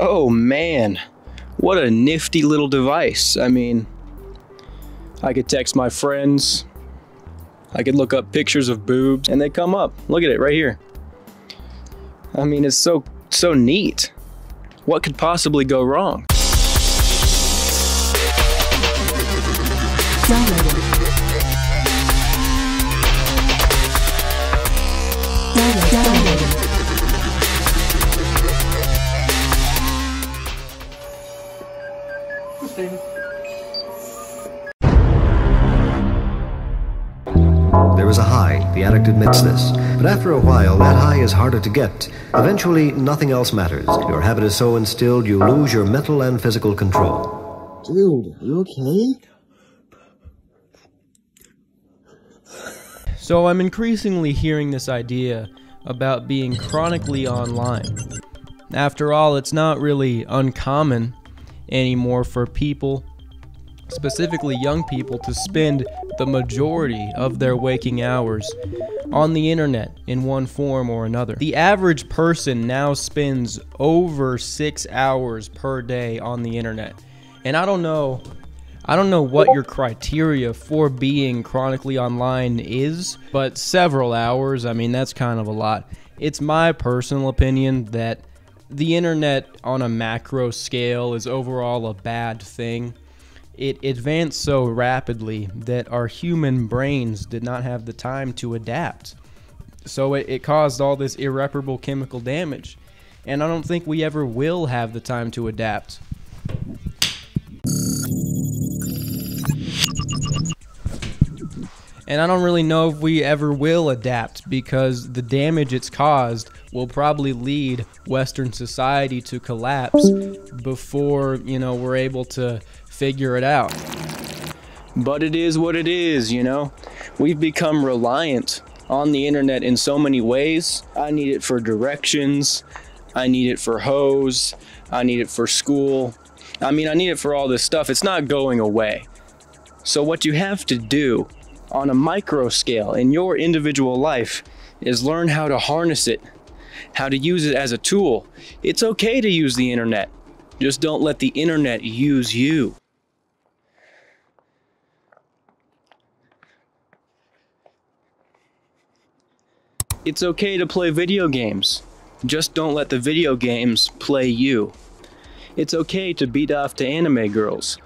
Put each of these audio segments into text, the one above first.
Oh man, what a nifty little device. I mean, I could text my friends, I could look up pictures of boobs, and they come up. Look at it right here. I mean, it's so neat. What could possibly go wrong? There is a high, the addict admits this, but after a while that high is harder to get. Eventually nothing else matters. Your habit is so instilled you lose your mental and physical control. Dude, you okay? So I'm increasingly hearing this idea about being chronically online. After all, it's not really uncommon anymore for people, specifically young people, to spend the majority of their waking hours on the internet in one form or another. The average person now spends over 6 hours per day on the internet. And I don't know what your criteria for being chronically online is, but several hours, I mean, that's kind of a lot. It's my personal opinion that the internet on a macro scale is overall a bad thing. It advanced so rapidly that our human brains did not have the time to adapt. So it caused all this irreparable chemical damage. And I don't think we ever will have the time to adapt. And I don't really know if we ever will adapt, because the damage it's caused will probably lead Western society to collapse before, we're able to figure it out. But it is what it is, We've become reliant on the internet in so many ways. I need it for directions. I need it for hoes. I need it for school. I mean, I need it for all this stuff. It's not going away. So what you have to do on a micro scale in your individual life is learn how to harness it, how to use it as a tool. It's okay to use the internet. Just don't let the internet use you. It's okay to play video games. Just don't let the video games play you. It's okay to beat off to anime girls.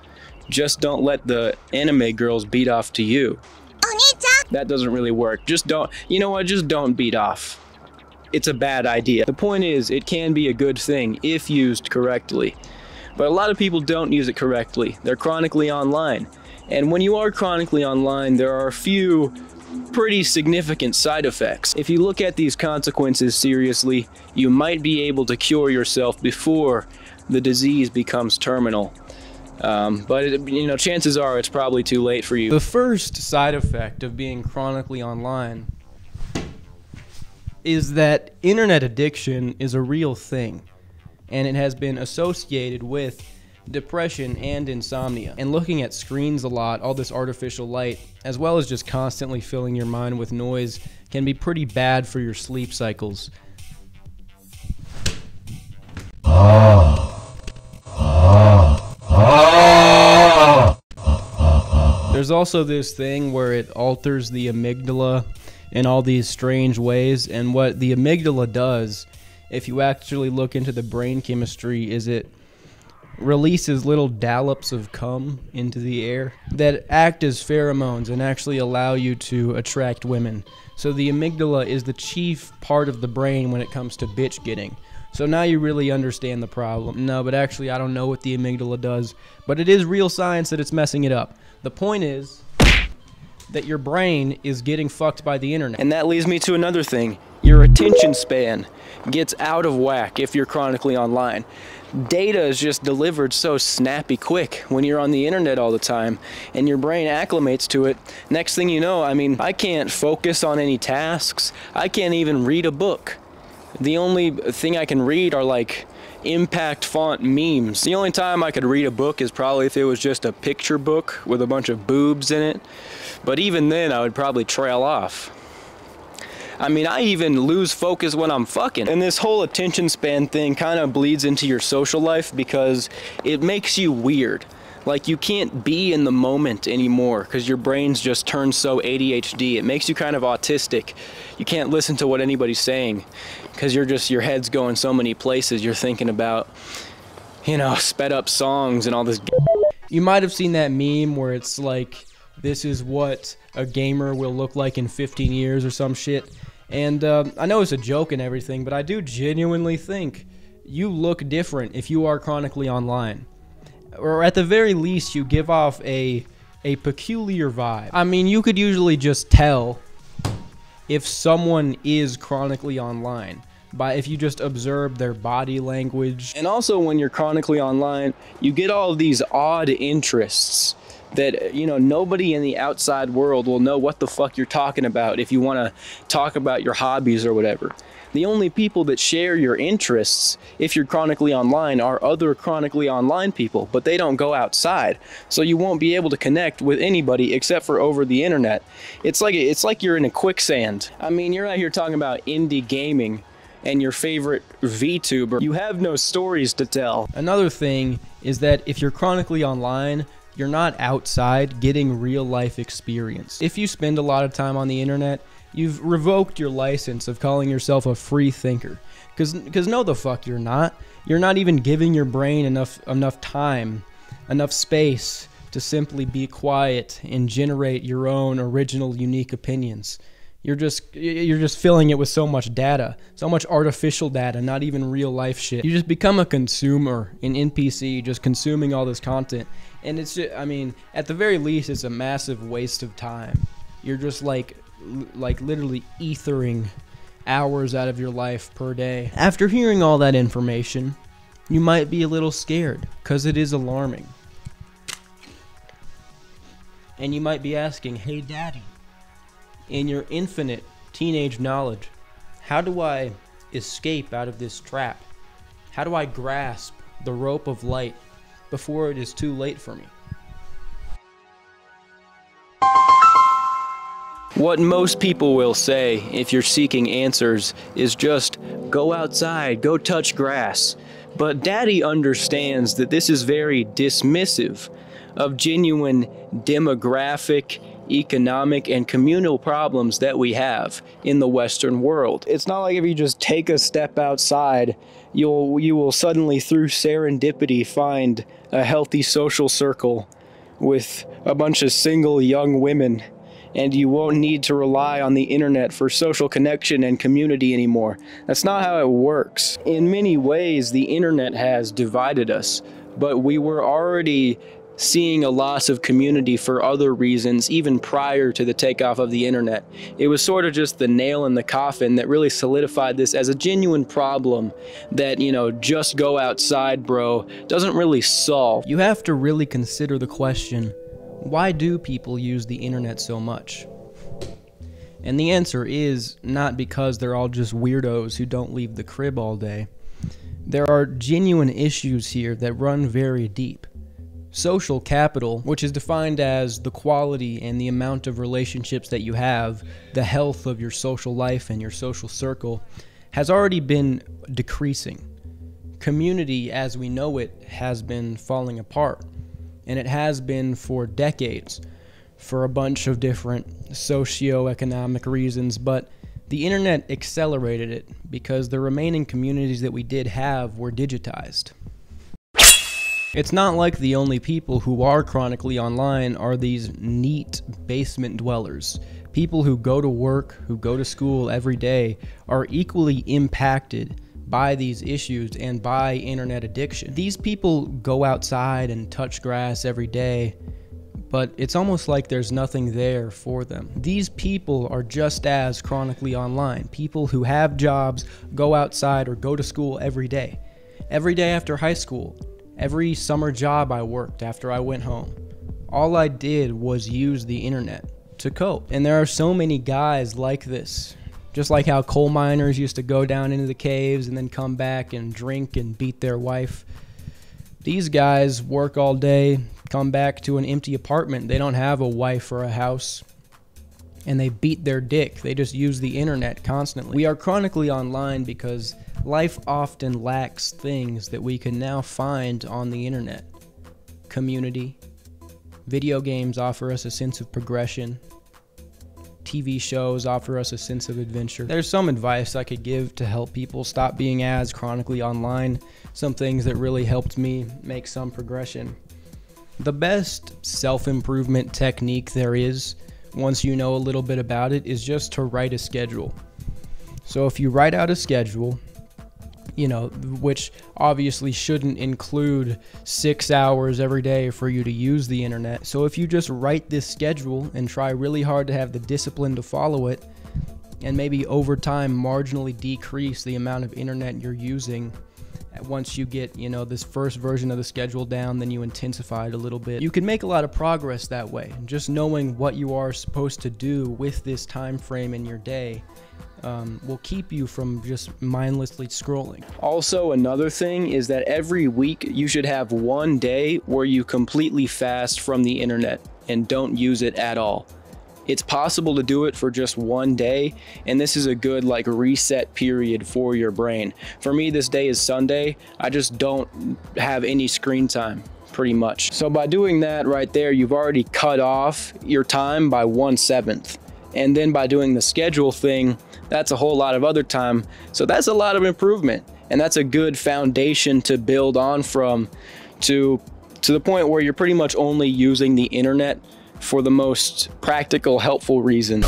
Just don't let the anime girls beat off to you. That doesn't really work. Just don't, just don't beat off. It's a bad idea. The point is, it can be a good thing if used correctly. But a lot of people don't use it correctly. They're chronically online. And when you are chronically online, there are a few pretty significant side effects. If you look at these consequences seriously, you might be able to cure yourself before the disease becomes terminal. But chances are it's probably too late for you. The first side effect of being chronically online is that internet addiction is a real thing, and it has been associated with depression and insomnia. And looking at screens a lot, all this artificial light, as well as just constantly filling your mind with noise, can be pretty bad for your sleep cycles. There's also this thing where it alters the amygdala in all these strange ways, and what the amygdala does, if you actually look into the brain chemistry, is it releases little dollops of cum into the air that act as pheromones and actually allow you to attract women. So the amygdala is the chief part of the brain when it comes to bitch getting. So now you really understand the problem. No, but actually I don't know what the amygdala does, but it is real science that it's messing it up. The point is that your brain is getting fucked by the internet. And that leads me to another thing. Your attention span gets out of whack if you're chronically online. Data is just delivered so snappy quick when you're on the internet all the time, and your brain acclimates to it. Next thing you know, I can't focus on any tasks. I can't even read a book. The only thing I can read are like impact font memes. The only time I could read a book is probably if it was just a picture book with a bunch of boobs in it. But even then, I would probably trail off. I mean, I even lose focus when I'm fucking. And this whole attention span thing kind of bleeds into your social life because it makes you weird. Like, you can't be in the moment anymore because your brain's just turned so ADHD. It makes you kind of autistic. You can't listen to what anybody's saying because your head's going so many places. You're thinking about, you know, sped up songs and all this. You might have seen that meme where it's like, this is what a gamer will look like in 15 years or some shit. And I know it's a joke and everything, but I do genuinely think you look different if you are chronically online. Or at the very least, you give off a peculiar vibe. I mean, you could usually just tell if someone is chronically online if you just observe their body language. And also, when you're chronically online, you get all of these odd interests that, you know, nobody in the outside world will know what the fuck you're talking about if you want to talk about your hobbies or whatever. The only people that share your interests, if you're chronically online, are other chronically online people, but they don't go outside. So you won't be able to connect with anybody except for over the internet. It's like you're in a quicksand. I mean, you're out here talking about indie gaming and your favorite VTuber. You have no stories to tell. Another thing is that if you're chronically online, you're not outside getting real life experience. If you spend a lot of time on the internet, you've revoked your license of calling yourself a free thinker. Because no the fuck you're not. You're not even giving your brain enough time, enough space to simply be quiet and generate your own original, unique opinions. You're just filling it with so much data, so much artificial data, not even real life shit. You just become a consumer, an NPC, just consuming all this content. And it's just, I mean, at the very least, it's a massive waste of time. You're just like literally ethering hours out of your life per day. After hearing all that information, you might be a little scared, because it is alarming. And you might be asking, hey daddy, in your infinite teenage knowledge, how do I escape out of this trap? How do I grasp the rope of light before it is too late for me? What most people will say if you're seeking answers is just go outside, go touch grass. But Daddy understands that this is very dismissive of genuine demographic, economic, and communal problems that we have in the Western world. It's not like if you just take a step outside, you will suddenly, through serendipity, find a healthy social circle with a bunch of single young women, and you won't need to rely on the internet for social connection and community anymore. That's not how it works. In many ways, the internet has divided us, but we were already seeing a loss of community for other reasons even prior to the takeoff of the internet. It was sort of just the nail in the coffin that really solidified this as a genuine problem that, you know, just go outside, bro, doesn't really solve. You have to really consider the question, why do people use the internet so much? And the answer is not because they're all just weirdos who don't leave the crib all day. There are genuine issues here that run very deep. Social capital, which is defined as the quality and the amount of relationships that you have, the health of your social life and your social circle, has already been decreasing. Community as we know it has been falling apart, and it has been for decades for a bunch of different socio-economic reasons, but the internet accelerated it because the remaining communities that we did have were digitized. It's not like the only people who are chronically online are these neat basement dwellers. People who go to work, who go to school every day, are equally impacted by these issues and by internet addiction. These people go outside and touch grass every day, but it's almost like there's nothing there for them. These people are just as chronically online. People who have jobs, go outside or go to school every day. Every day after high school. Every summer job I worked after I went home, all I did was use the internet to cope. And there are so many guys like this. Just like how coal miners used to go down into the caves and then come back and drink and beat their wife. These guys work all day, come back to an empty apartment. They don't have a wife or a house. and they beat their dick. They just use the internet constantly. We are chronically online because life often lacks things that we can now find on the internet. Community. Video games offer us a sense of progression. TV shows offer us a sense of adventure. There's some advice I could give to help people stop being as chronically online. Some things that really helped me make some progression. The best self-improvement technique there is, once you know a little bit about it, is just to write a schedule. So if you write out a schedule, which obviously shouldn't include 6 hours every day for you to use the internet. So if you just write this schedule and try really hard to have the discipline to follow it, and maybe over time marginally decrease the amount of internet you're using, once you get, this first version of the schedule down, then you intensify it a little bit. You can make a lot of progress that way. Just knowing what you are supposed to do with this time frame in your day will keep you from just mindlessly scrolling. Also, another thing is that every week you should have one day where you completely fast from the internet and don't use it at all. It's possible to do it for just one day, and this is a good reset period for your brain. For me, this day is Sunday. I just don't have any screen time, pretty much. So by doing that right there, you've already cut off your time by 1/7. And then by doing the schedule thing, that's a whole lot of other time. So that's a lot of improvement, and that's a good foundation to build on from to the point where you're pretty much only using the internet for the most practical, helpful reasons.